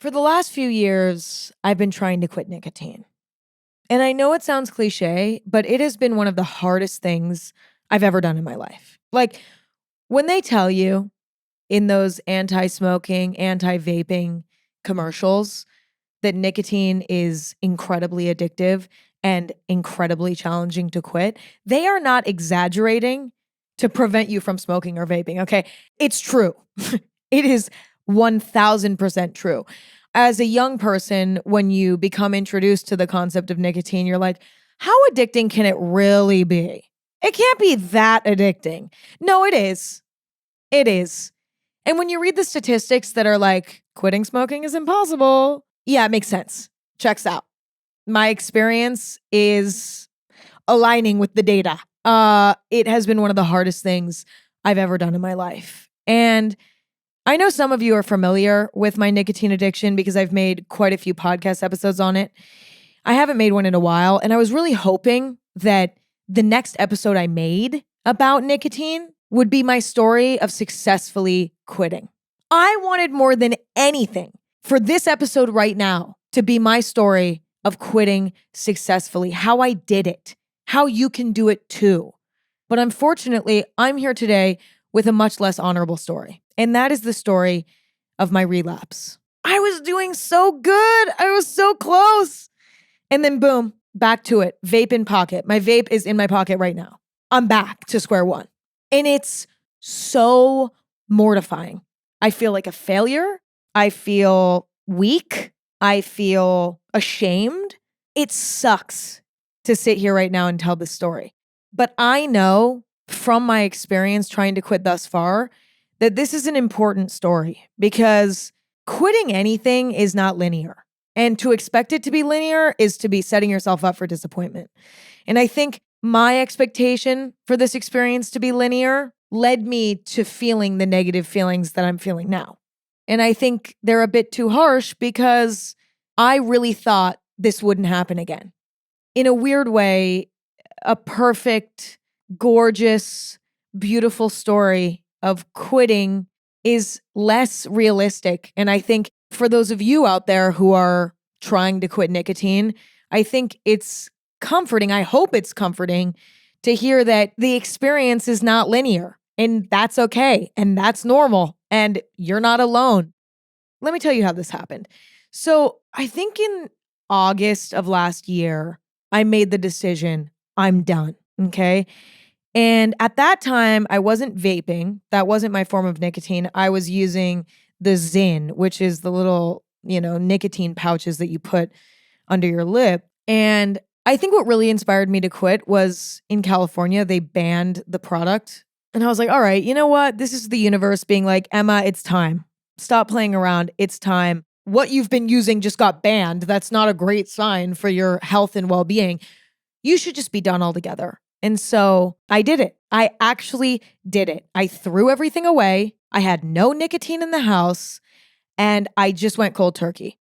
For the last few years, I've been trying to quit nicotine. And I know it sounds cliche, but it has been one of the hardest things I've ever done in my life. Like when they tell you in those anti smoking, anti vaping commercials that nicotine is incredibly addictive and incredibly challenging to quit, they are not exaggerating to prevent you from smoking or vaping. Okay. It's true. It is 1000% true. As a young person, when you become introduced to the concept of nicotine, you're like, how addicting can it really be? It can't be that addicting. No, it is. It is. And when you read the statistics that are like, quitting smoking is impossible, yeah, it makes sense. Checks out. My experience is aligning with the data. It has been one of the hardest things I've ever done in my life. And I know some of you are familiar with my nicotine addiction because I've made quite a few podcast episodes on it. I haven't made one in a while, and I was really hoping that the next episode I made about nicotine would be my story of successfully quitting. I wanted more than anything for this episode right now to be my story of quitting successfully, how I did it, how you can do it too. But unfortunately, I'm here today with a much less honorable story. And that is the story of my relapse. I was doing so good. I was so close. And then boom, back to it. Vape in pocket. My vape is in my pocket right now. I'm back to square one. And it's so mortifying. I feel like a failure. I feel weak. I feel ashamed. It sucks to sit here right now and tell this story. But I know from my experience trying to quit thus far that this is an important story because quitting anything is not linear. And to expect it to be linear is to be setting yourself up for disappointment. And I think my expectation for this experience to be linear led me to feeling the negative feelings that I'm feeling now. And I think they're a bit too harsh because I really thought this wouldn't happen again. In a weird way, a perfect, gorgeous, beautiful story of quitting is less realistic. And I think for those of you out there who are trying to quit nicotine, I think it's comforting. I hope it's comforting to hear that the experience is not linear and that's okay. And that's normal. And you're not alone. Let me tell you how this happened. So I think in August of last year, I made the decision, I'm done. Okay. And at that time, I wasn't vaping. That wasn't my form of nicotine. I was using the Zyn, which is the little, nicotine pouches that you put under your lip. And I think what really inspired me to quit was in California, they banned the product. And I was like, all right, you know what? This is the universe being like, Emma, it's time. Stop playing around. It's time. What you've been using just got banned. That's not a great sign for your health and well-being. You should just be done altogether. And so I did it. I actually did it. I threw everything away. I had no nicotine in the house and I just went cold turkey.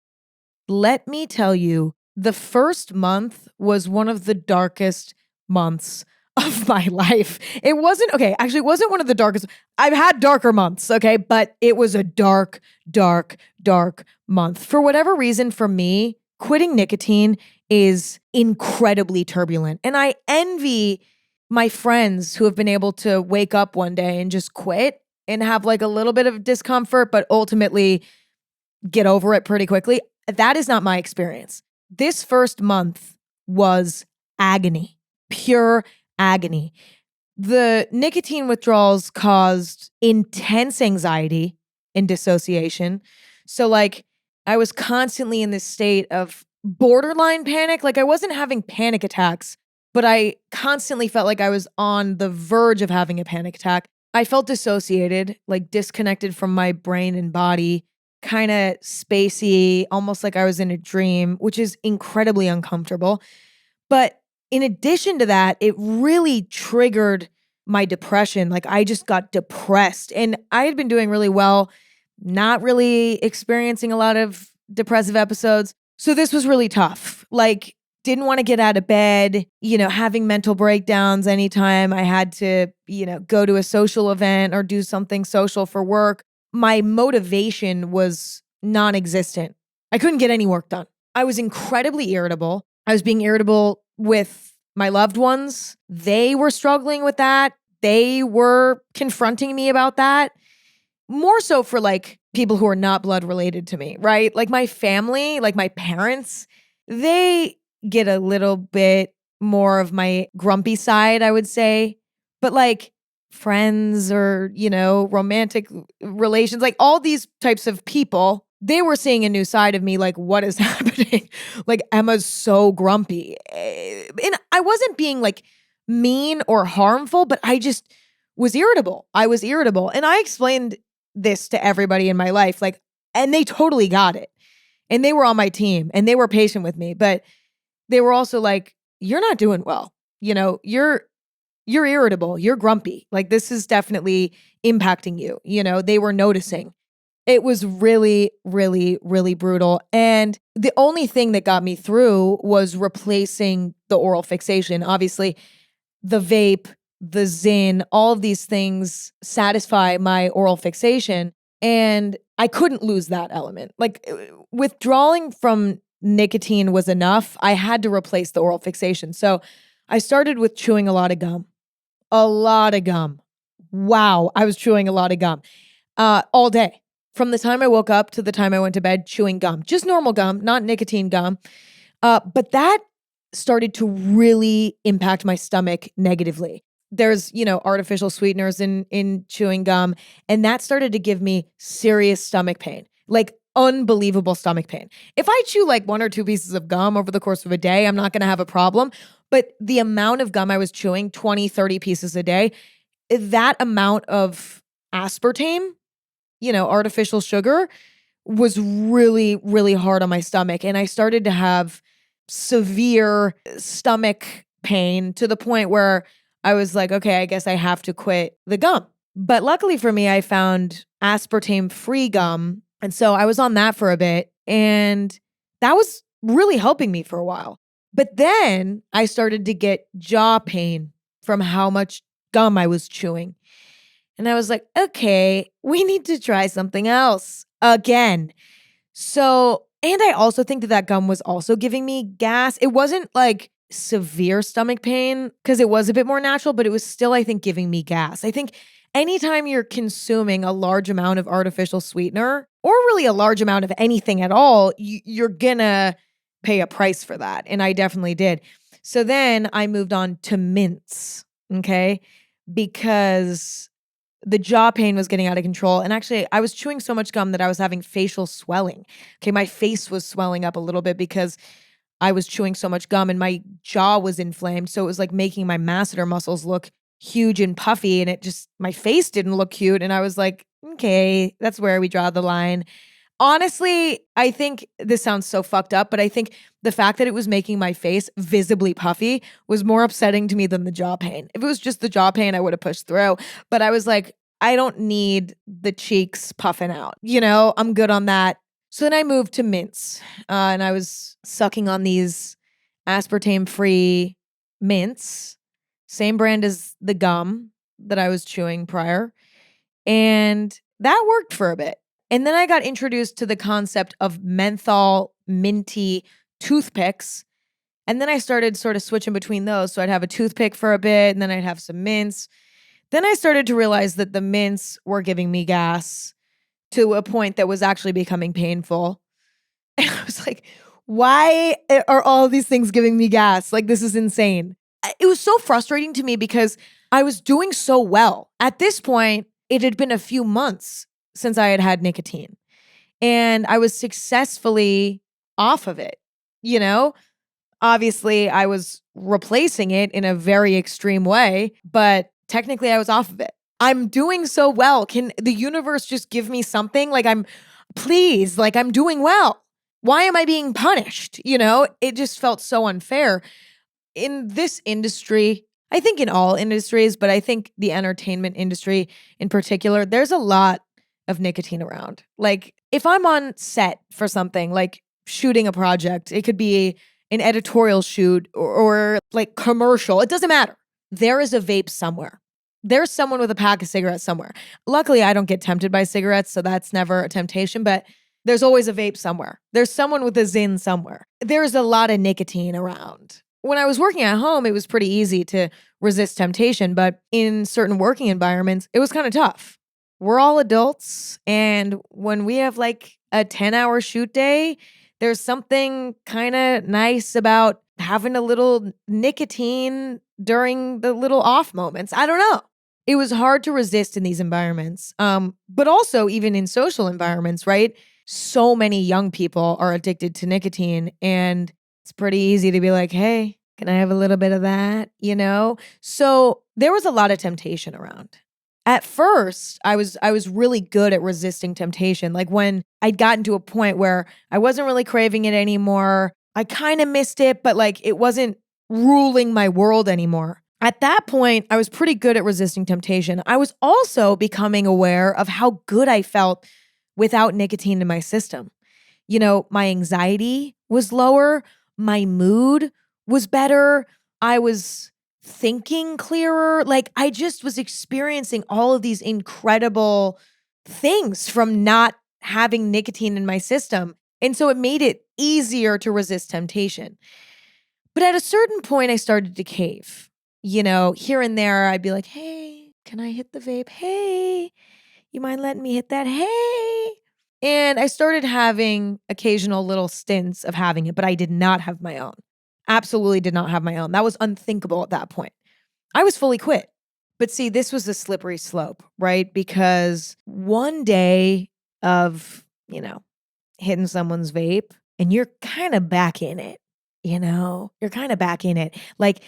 Let me tell you, the first month was one of the darkest months of my life. It wasn't one of the darkest. I've had darker months, okay? But it was a dark, dark, dark month. For whatever reason, for me, quitting nicotine is incredibly turbulent. And I envy my friends who have been able to wake up one day and just quit and have like a little bit of discomfort, but ultimately get over it pretty quickly. That is not my experience. This first month was agony, pure agony. The nicotine withdrawals caused intense anxiety and dissociation. So like I was constantly in this state of borderline panic. Like I wasn't having panic attacks, but I constantly felt like I was on the verge of having a panic attack. I felt dissociated, like disconnected from my brain and body, kind of spacey, almost like I was in a dream, which is incredibly uncomfortable. But in addition to that, it really triggered my depression. Like I just got depressed and I had been doing really well, not really experiencing a lot of depressive episodes. So this was really tough. Like didn't want to get out of bed, having mental breakdowns anytime I had to, go to a social event or do something social for work. My motivation was non-existent I couldn't get any work done. I was incredibly irritable. I was being irritable with my loved ones. They were struggling with that. They were confronting me about that. More so for like people who are not blood related to me, right? Like my family, like my parents, they get a little bit more of my grumpy side, I would say. But like friends or, romantic relations, like all these types of people, they were seeing a new side of me. Like, what is happening? Like, Emma's so grumpy. And I wasn't being like mean or harmful, but I just was irritable. I was irritable. And I explained this to everybody in my life, like, and they totally got it. And they were on my team and they were patient with me, but they were also like, you're not doing well. You're irritable. You're grumpy. Like, this is definitely impacting you. They were noticing. It was really, really, really brutal. And the only thing that got me through was replacing the oral fixation. Obviously, the vape, the Zyn, all of these things satisfy my oral fixation. And I couldn't lose that element. Like, withdrawing from nicotine was enough. I had to replace the oral fixation. So I started with chewing a lot of gum. A lot of gum. Wow, I was chewing a lot of gum all day. From the time I woke up to the time I went to bed, chewing gum. Just normal gum, not nicotine gum. But that started to really impact my stomach negatively. There's, artificial sweeteners in chewing gum, and that started to give me serious stomach pain, like unbelievable stomach pain. If I chew like 1 or 2 pieces of gum over the course of a day, I'm not going to have a problem. But the amount of gum I was chewing, 20, 30 pieces a day, that amount of aspartame, artificial sugar, was really, really hard on my stomach. And I started to have severe stomach pain to the point where I was like, okay, I guess I have to quit the gum. But luckily for me, I found aspartame-free gum. And so I was on that for a bit. And that was really helping me for a while. But then I started to get jaw pain from how much gum I was chewing. And I was like, okay, we need to try something else again. So, and I also think that gum was also giving me gas. It wasn't like severe stomach pain because it was a bit more natural, but it was still, I think, giving me gas. I think anytime you're consuming a large amount of artificial sweetener or really a large amount of anything at all, you're gonna pay a price for that. And I definitely did. So then I moved on to mints, okay? Because the jaw pain was getting out of control. And actually, I was chewing so much gum that I was having facial swelling. Okay, my face was swelling up a little bit because I was chewing so much gum and my jaw was inflamed. So it was like making my masseter muscles look huge and puffy. And my face didn't look cute. And I was like, okay, that's where we draw the line. Honestly, I think this sounds so fucked up, but I think the fact that it was making my face visibly puffy was more upsetting to me than the jaw pain. If it was just the jaw pain, I would have pushed through. But I was like, I don't need the cheeks puffing out. I'm good on that. So then I moved to mints and I was sucking on these aspartame-free mints, same brand as the gum that I was chewing prior. And that worked for a bit. And then I got introduced to the concept of menthol minty toothpicks. And then I started sort of switching between those. So I'd have a toothpick for a bit and then I'd have some mints. Then I started to realize that the mints were giving me gas to a point that was actually becoming painful. And I was like, why are all these things giving me gas? Like, this is insane. It was so frustrating to me because I was doing so well. At this point, it had been a few months since I had had nicotine and I was successfully off of it. Obviously I was replacing it in a very extreme way, but technically I was off of it. I'm doing so well. Can the universe just give me something? Like, I'm doing well. Why am I being punished? It just felt so unfair in this industry. I think in all industries, but I think the entertainment industry in particular, there's a lot of nicotine around. Like, if I'm on set for something, like shooting a project, it could be an editorial shoot or like commercial, it doesn't matter. There is a vape somewhere. There's someone with a pack of cigarettes somewhere. Luckily, I don't get tempted by cigarettes, so that's never a temptation. But There's always a vape somewhere. There's someone with a Zyn somewhere. There's a lot of nicotine around. When I was working at home, it was pretty easy to resist temptation, but in certain working environments, it was kind of tough. We're all adults, and when we have like a 10-hour shoot day, there's something kind of nice about having a little nicotine during the little off moments. I don't know. It was hard to resist in these environments. But also even in social environments, right? So many young people are addicted to nicotine, and it's pretty easy to be like, hey, can I have a little bit of that? So there was a lot of temptation around. At first, I was really good at resisting temptation. Like when I'd gotten to a point where I wasn't really craving it anymore. I kind of missed it, but like it wasn't ruling my world anymore. At that point, I was pretty good at resisting temptation. I was also becoming aware of how good I felt without nicotine in my system. My anxiety was lower, my mood was better, I was thinking clearer. Like I just was experiencing all of these incredible things from not having nicotine in my system. And so it made it easier to resist temptation. But at a certain point, I started to cave. Here and there, I'd be like, hey, can I hit the vape? Hey, you mind letting me hit that? Hey. And I started having occasional little stints of having it, but I did not have my own. Absolutely did not have my own. That was unthinkable at that point. I was fully quit. But see, this was a slippery slope, right? Because one day of, hitting someone's vape and you're kind of back in it, you're kind of back in it. Like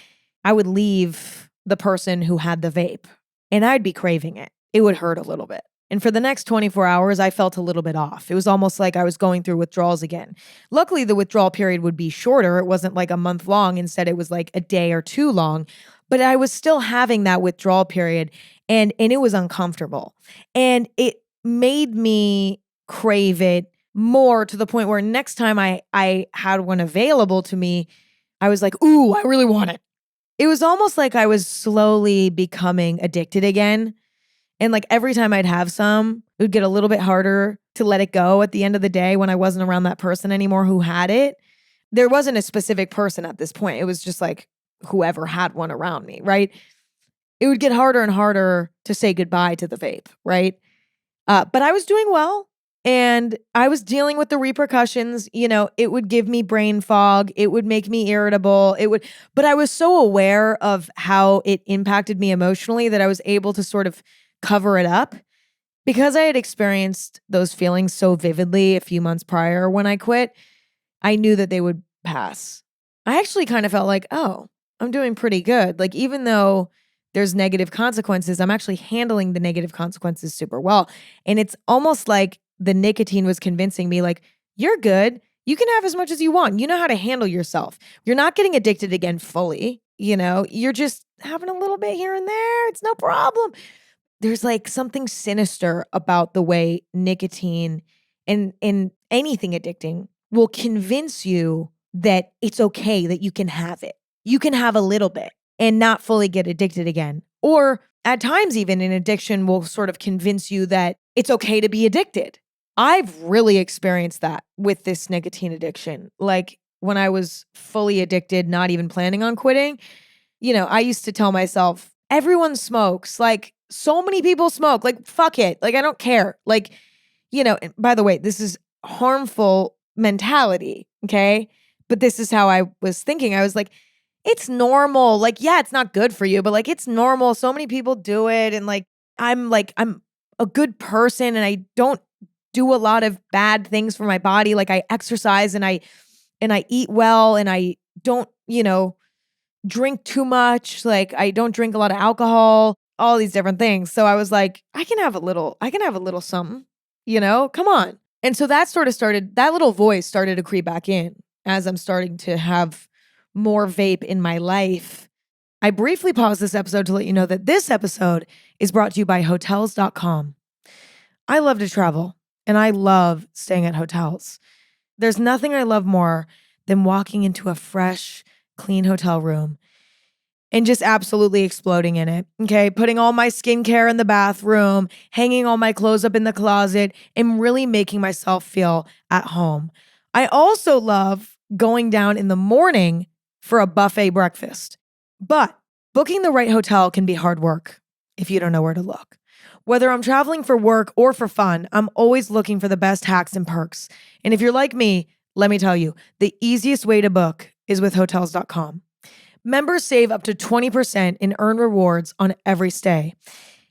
I would leave the person who had the vape and I'd be craving it. It would hurt a little bit. And for the next 24 hours, I felt a little bit off. It was almost like I was going through withdrawals again. Luckily, the withdrawal period would be shorter. It wasn't like a month long. Instead, it was like a day or two long. But I was still having that withdrawal period and it was uncomfortable. And it made me crave it more to the point where next time I had one available to me, I was like, ooh, I really want it. It was almost like I was slowly becoming addicted again. And like every time I'd have some, it would get a little bit harder to let it go at the end of the day when I wasn't around that person anymore who had it. There wasn't a specific person at this point. It was just like whoever had one around me, right? It would get harder and harder to say goodbye to the vape, right? But I was doing well and I was dealing with the repercussions. It would give me brain fog. It would make me irritable. But I was so aware of how it impacted me emotionally that I was able to sort of cover it up because I had experienced those feelings so vividly a few months prior when I quit. I knew that they would pass. I actually kind of felt like, oh, I'm doing pretty good. Like, even though there's negative consequences, I'm actually handling the negative consequences super well. And it's almost like the nicotine was convincing me, like, you're good. You can have as much as you want. You know how to handle yourself. You're not getting addicted again fully. You're just having a little bit here and there. It's no problem. There's like something sinister about the way nicotine and anything addicting will convince you that it's okay that you can have it. You can have a little bit and not fully get addicted again. Or at times, even an addiction will sort of convince you that it's okay to be addicted. I've really experienced that with this nicotine addiction. Like when I was fully addicted, not even planning on quitting, I used to tell myself, everyone smokes. Like so many people smoke. Like, fuck it. Like, I don't care. Like, and by the way, this is harmful mentality. Okay. But this is how I was thinking. I was like, it's normal. Like, yeah, it's not good for you, but like, it's normal. So many people do it. And I'm a good person and I don't do a lot of bad things for my body. Like I exercise and I eat well and I don't, drink too much. Like I don't drink a lot of alcohol, all these different things. So I was like, I can have a little something, come on. And so that little voice started to creep back in as I'm starting to have more vape in my life. I briefly paused this episode to let you know that this episode is brought to you by hotels.com. I love to travel and I love staying at hotels. There's nothing I love more than walking into a fresh, clean hotel room and just absolutely exploding in it. Okay. Putting all my skincare in the bathroom, hanging all my clothes up in the closet, and really making myself feel at home. I also love going down in the morning for a buffet breakfast. But booking the right hotel can be hard work if you don't know where to look. Whether I'm traveling for work or for fun, I'm always looking for the best hacks and perks. And if you're like me, let me tell you, the easiest way to book is with hotels.com. Members save up to 20% and earn rewards on every stay.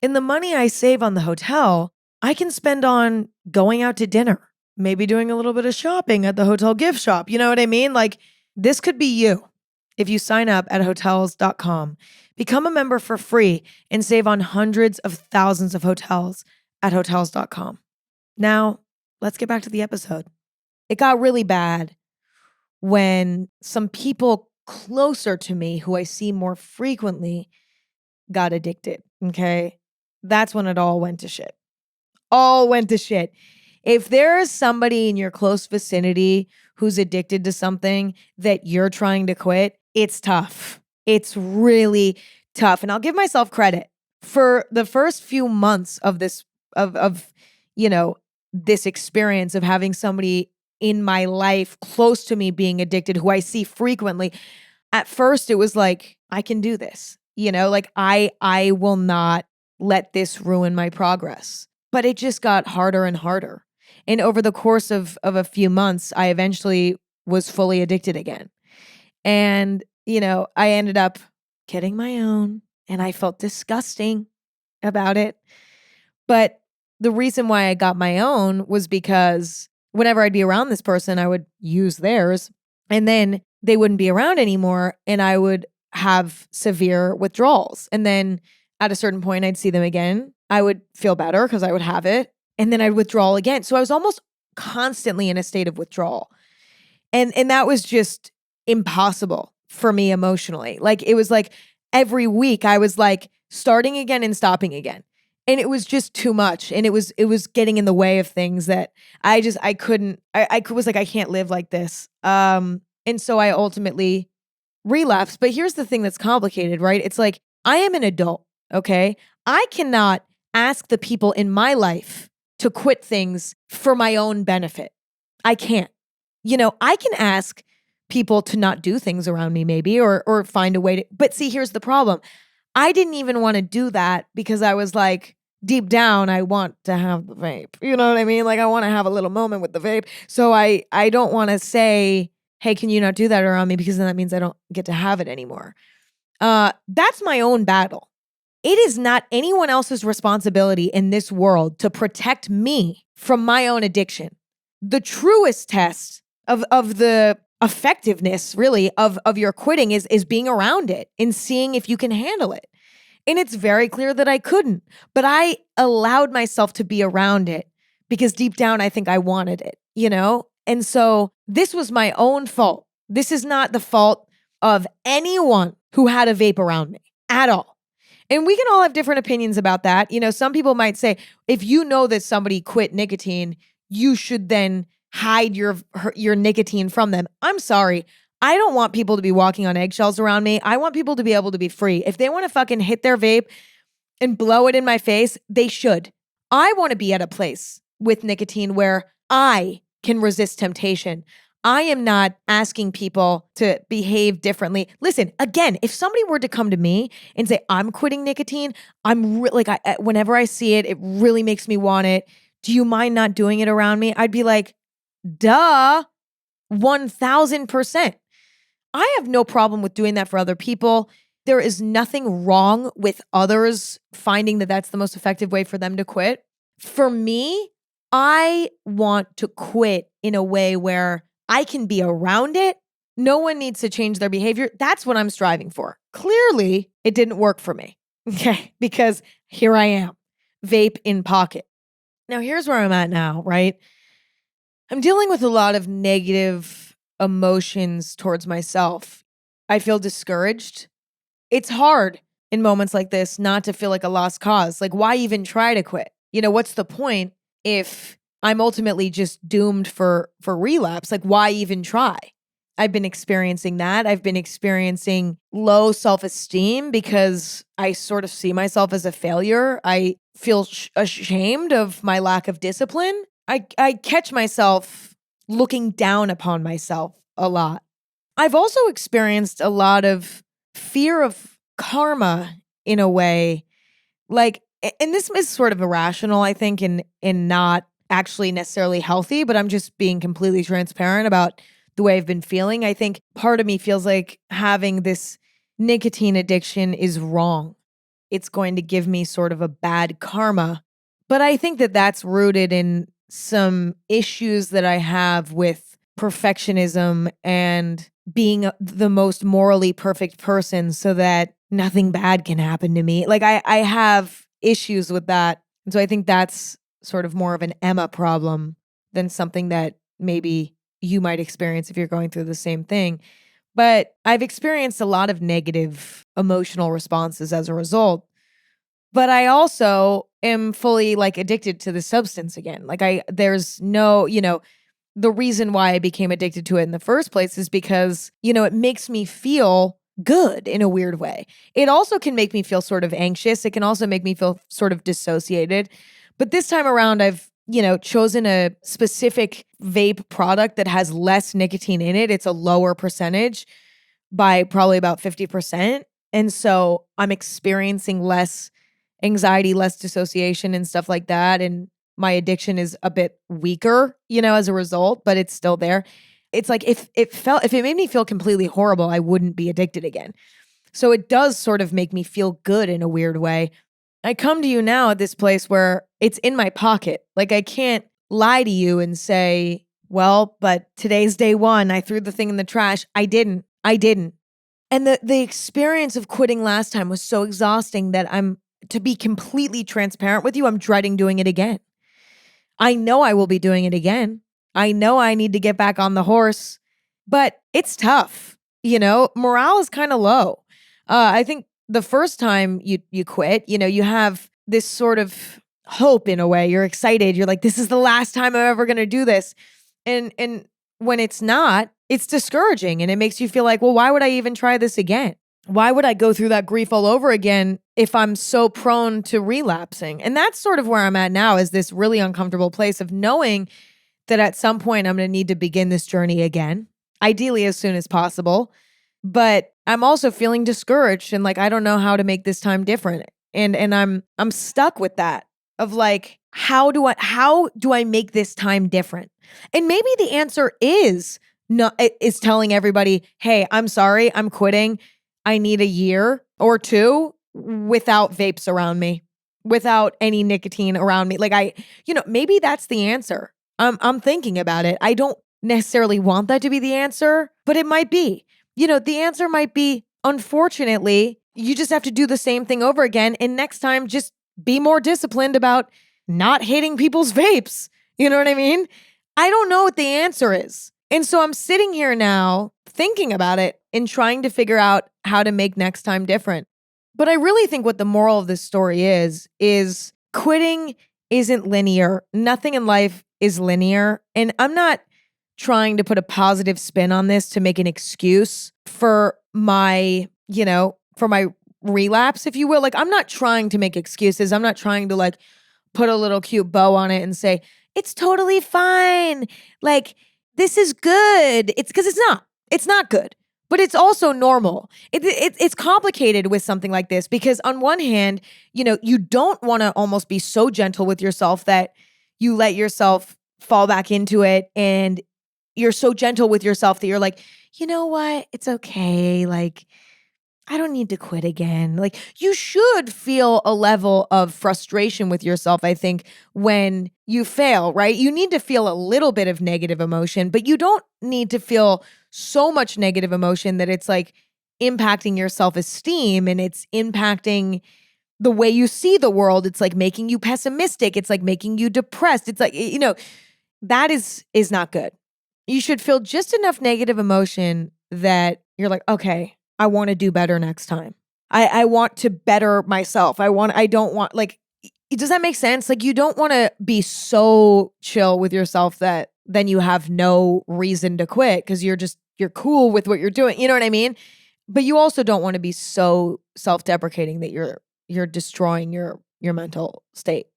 And the money I save on the hotel, I can spend on going out to dinner, maybe doing a little bit of shopping at the hotel gift shop. You know what I mean? Like, this could be you if you sign up at hotels.com. Become a member for free and save on hundreds of thousands of hotels at hotels.com. Now, let's get back to the episode. It got really bad when some people closer to me who I see more frequently got addicted. Okay. That's when it all went to shit. All went to shit. If there is somebody in your close vicinity who's addicted to something that you're trying to quit, it's tough. It's really tough. And I'll give myself credit for the first few months of this, this experience of having somebody in my life close to me being addicted who I see frequently. At first it was like, I can do this, like I will not let this ruin my progress. But it just got harder and harder. And over the course of a few months, I eventually was fully addicted again. And, I ended up getting my own and I felt disgusting about it. But the reason why I got my own was because whenever I'd be around this person, I would use theirs and then they wouldn't be around anymore and I would have severe withdrawals. And then at a certain point, I'd see them again. I would feel better because I would have it and then I'd withdraw again. So I was almost constantly in a state of withdrawal. And that was just impossible for me emotionally. Like it was like every week I was like starting again and stopping again. And it was just too much. And it was getting in the way of things that I couldn't, I was like, I can't live like this. And so I ultimately relapsed. But here's the thing that's complicated, right? It's like, I am an adult, okay? I cannot ask the people in my life to quit things for my own benefit. I can't. I can ask people to not do things around me maybe or find a way to, but see, here's the problem. I didn't even want to do that because I was like, deep down, I want to have the vape. You know what I mean? Like I want to have a little moment with the vape. So I don't want to say, hey, can you not do that around me? Because then that means I don't get to have it anymore. That's my own battle. It is not anyone else's responsibility in this world to protect me from my own addiction. The truest test of the effectiveness really of your quitting is being around it and seeing if you can handle it. And it's very clear that I couldn't, but I allowed myself to be around it because deep down, I think I wanted it, And so this was my own fault. This is not the fault of anyone who had a vape around me at all. And we can all have different opinions about that. Some people might say, if you know that somebody quit nicotine, you should then hide your nicotine from them. I'm sorry. I don't want people to be walking on eggshells around me. I want people to be able to be free. If they want to fucking hit their vape and blow it in my face, they should. I want to be at a place with nicotine where I can resist temptation. I am not asking people to behave differently. Listen, again, if somebody were to come to me and say, I'm quitting nicotine, whenever I see it, it really makes me want it. Do you mind not doing it around me? I'd be like, duh, 1000%. I have no problem with doing that for other people. There is nothing wrong with others finding that that's the most effective way for them to quit. For me, I want to quit in a way where I can be around it. No one needs to change their behavior. That's what I'm striving for. Clearly, it didn't work for me. Okay, because here I am, vape in pocket. Now, here's where I'm at now, right? I'm dealing with a lot of negative emotions towards myself. I feel discouraged. It's hard in moments like this not to feel like a lost cause. Like, why even try to quit? What's the point if I'm ultimately just doomed for relapse? Like, why even try? I've been experiencing that. I've been experiencing low self-esteem because I sort of see myself as a failure. I feel ashamed of my lack of discipline. I catch myself looking down upon myself a lot. I've also experienced a lot of fear of karma in a way. Like, and this is sort of irrational, I think, and not actually necessarily healthy, but I'm just being completely transparent about the way I've been feeling. I think part of me feels like having this nicotine addiction is wrong. It's going to give me sort of a bad karma. But I think that that's rooted in some issues that I have with perfectionism and being the most morally perfect person so that nothing bad can happen to me. Like I have issues with that. And so I think that's sort of more of an Emma problem than something that maybe you might experience if you're going through the same thing. But I've experienced a lot of negative emotional responses as a result. But I also am fully like addicted to the substance again. Like there's no, the reason why I became addicted to it in the first place is because, it makes me feel good in a weird way. It also can make me feel sort of anxious. It can also make me feel sort of dissociated. But this time around, I've, chosen a specific vape product that has less nicotine in it. It's a lower percentage by probably about 50%. And so I'm experiencing less anxiety, less dissociation and stuff like that. And my addiction is a bit weaker, as a result, but it's still there. It's like if it made me feel completely horrible, I wouldn't be addicted again. So it does sort of make me feel good in a weird way. I come to you now at this place where it's in my pocket. Like I can't lie to you and say, well, but today's day one. I threw the thing in the trash. I didn't. And the experience of quitting last time was so exhausting that to be completely transparent with you, I'm dreading doing it again. I know I will be doing it again. I know I need to get back on the horse, but it's tough. Morale is kind of low. I think the first time you quit, you have this sort of hope in a way. You're excited. You're like, this is the last time I'm ever going to do this. And when it's not, it's discouraging and it makes you feel like, well, why would I even try this again? Why would I go through that grief all over again if I'm so prone to relapsing? And that's sort of where I'm at now, is this really uncomfortable place of knowing that at some point I'm going to need to begin this journey again, ideally as soon as possible. But I'm also feeling discouraged and like I don't know how to make this time different. And I'm stuck with that of like, how do I make this time different? And maybe the answer is telling everybody, hey, I'm sorry, I'm quitting. I need a year or two without vapes around me, without any nicotine around me. Like maybe that's the answer. I'm thinking about it. I don't necessarily want that to be the answer, but it might be. The answer might be, unfortunately, you just have to do the same thing over again. And next time, just be more disciplined about not hitting people's vapes. You know what I mean? I don't know what the answer is. And so I'm sitting here now thinking about it and trying to figure out how to make next time different. But I really think what the moral of this story is quitting isn't linear. Nothing in life is linear. And I'm not trying to put a positive spin on this to make an excuse for my relapse, if you will. Like, I'm not trying to make excuses. I'm not trying to like put a little cute bow on it and say, it's totally fine. Like, this is good. It's because it's not good, but it's also normal. It's complicated with something like this because on one hand, you don't want to almost be so gentle with yourself that you let yourself fall back into it. And you're so gentle with yourself that you're like, you know what? It's okay. Like, I don't need to quit again. Like, you should feel a level of frustration with yourself, I think, when you fail, right? You need to feel a little bit of negative emotion, but you don't need to feel so much negative emotion that it's like impacting your self-esteem and it's impacting the way you see the world. It's like making you pessimistic. It's like making you depressed. It's like, that is not good. You should feel just enough negative emotion that you're like, okay, I want to do better next time. I want to better myself. I don't want, like, does that make sense? Like, you don't want to be so chill with yourself that then you have no reason to quit because you're cool with what you're doing. You know what I mean? But you also don't want to be so self-deprecating that you're destroying your mental state.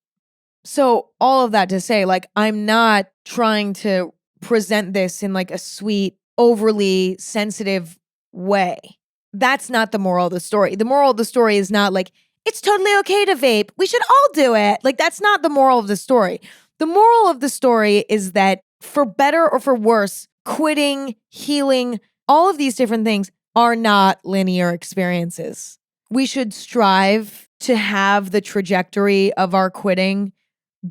So all of that to say, like, I'm not trying to present this in like a sweet, overly sensitive way. That's not the moral of the story. The moral of the story is not like, it's totally okay to vape. We should all do it. Like, that's not the moral of the story. The moral of the story is that for better or for worse, quitting, healing, all of these different things are not linear experiences. We should strive to have the trajectory of our quitting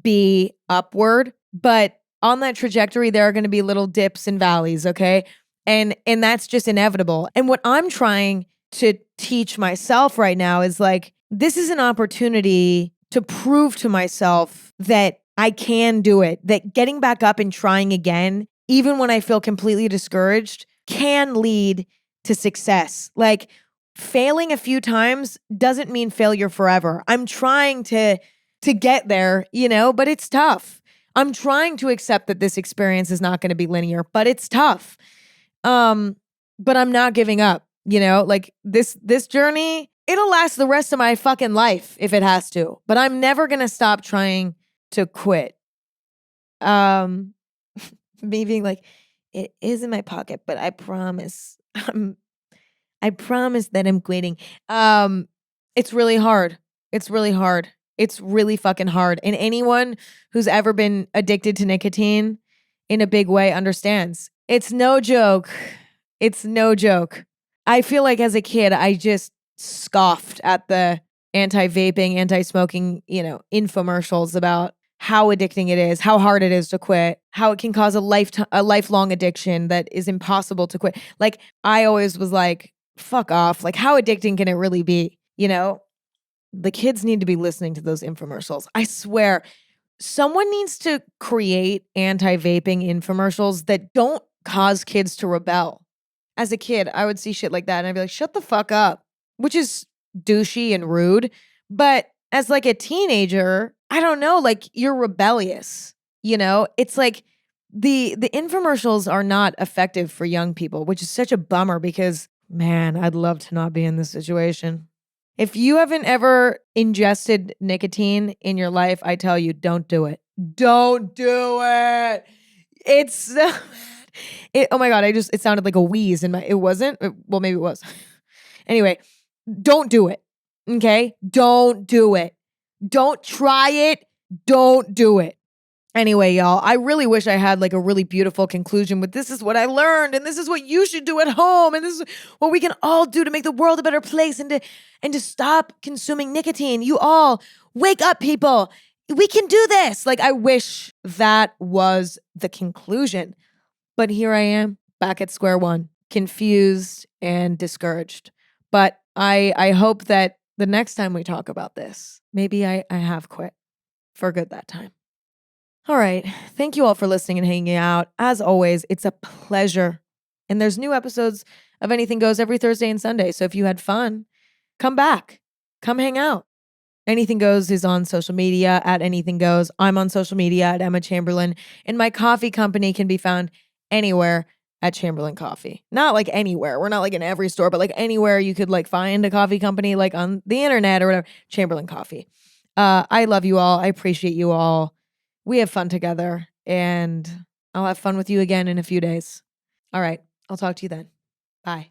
be upward, but on that trajectory there are going to be little dips and valleys, okay? And that's just inevitable. And what I'm trying to teach myself right now is like, this is an opportunity to prove to myself that I can do it, that getting back up and trying again, even when I feel completely discouraged, can lead to success. Like, failing a few times doesn't mean failure forever. I'm trying to get there, but it's tough. I'm trying to accept that this experience is not going to be linear, but it's tough. But I'm not giving up, like this journey, it'll last the rest of my fucking life if it has to, but I'm never going to stop trying to quit. Me being like, it is in my pocket, but I promise, I promise that I'm quitting. It's really hard. It's really hard. It's really fucking hard. And anyone who's ever been addicted to nicotine in a big way understands. It's no joke. It's no joke. I feel like as a kid, I just scoffed at the anti-vaping, anti-smoking, infomercials about how addicting it is, how hard it is to quit, how it can cause a lifelong addiction that is impossible to quit. Like, I always was like, fuck off. Like, how addicting can it really be? The kids need to be listening to those infomercials. I swear, someone needs to create anti-vaping infomercials that don't cause kids to rebel. As a kid, I would see shit like that and I'd be like, shut the fuck up, which is douchey and rude. But as like a teenager, I don't know, like, you're rebellious, It's like the infomercials are not effective for young people, which is such a bummer because, man, I'd love to not be in this situation. If you haven't ever ingested nicotine in your life, I tell you, don't do it. Don't do it. It's so oh my God, it sounded like a wheeze in it wasn't. Well, maybe it was. Anyway, don't do it. Okay? Don't do it. Don't try it. Don't do it. Anyway, y'all, I really wish I had like a really beautiful conclusion with this is what I learned and this is what you should do at home and this is what we can all do to make the world a better place and to stop consuming nicotine. You all wake up, people. We can do this. Like, I wish that was the conclusion. But here I am back at square one, confused and discouraged. But I hope that the next time we talk about this, maybe I have quit for good that time. All right. Thank you all for listening and hanging out. As always, it's a pleasure. And there's new episodes of Anything Goes every Thursday and Sunday. So if you had fun, come back. Come hang out. Anything Goes is on social media at Anything Goes. I'm on social media at Emma Chamberlain. And my coffee company can be found anywhere at Chamberlain Coffee. Not like anywhere. We're not like in every store, but like anywhere you could like find a coffee company, like on the internet or whatever. Chamberlain Coffee. I love you all. I appreciate you all. We have fun together, and I'll have fun with you again in a few days. All right. I'll talk to you then. Bye.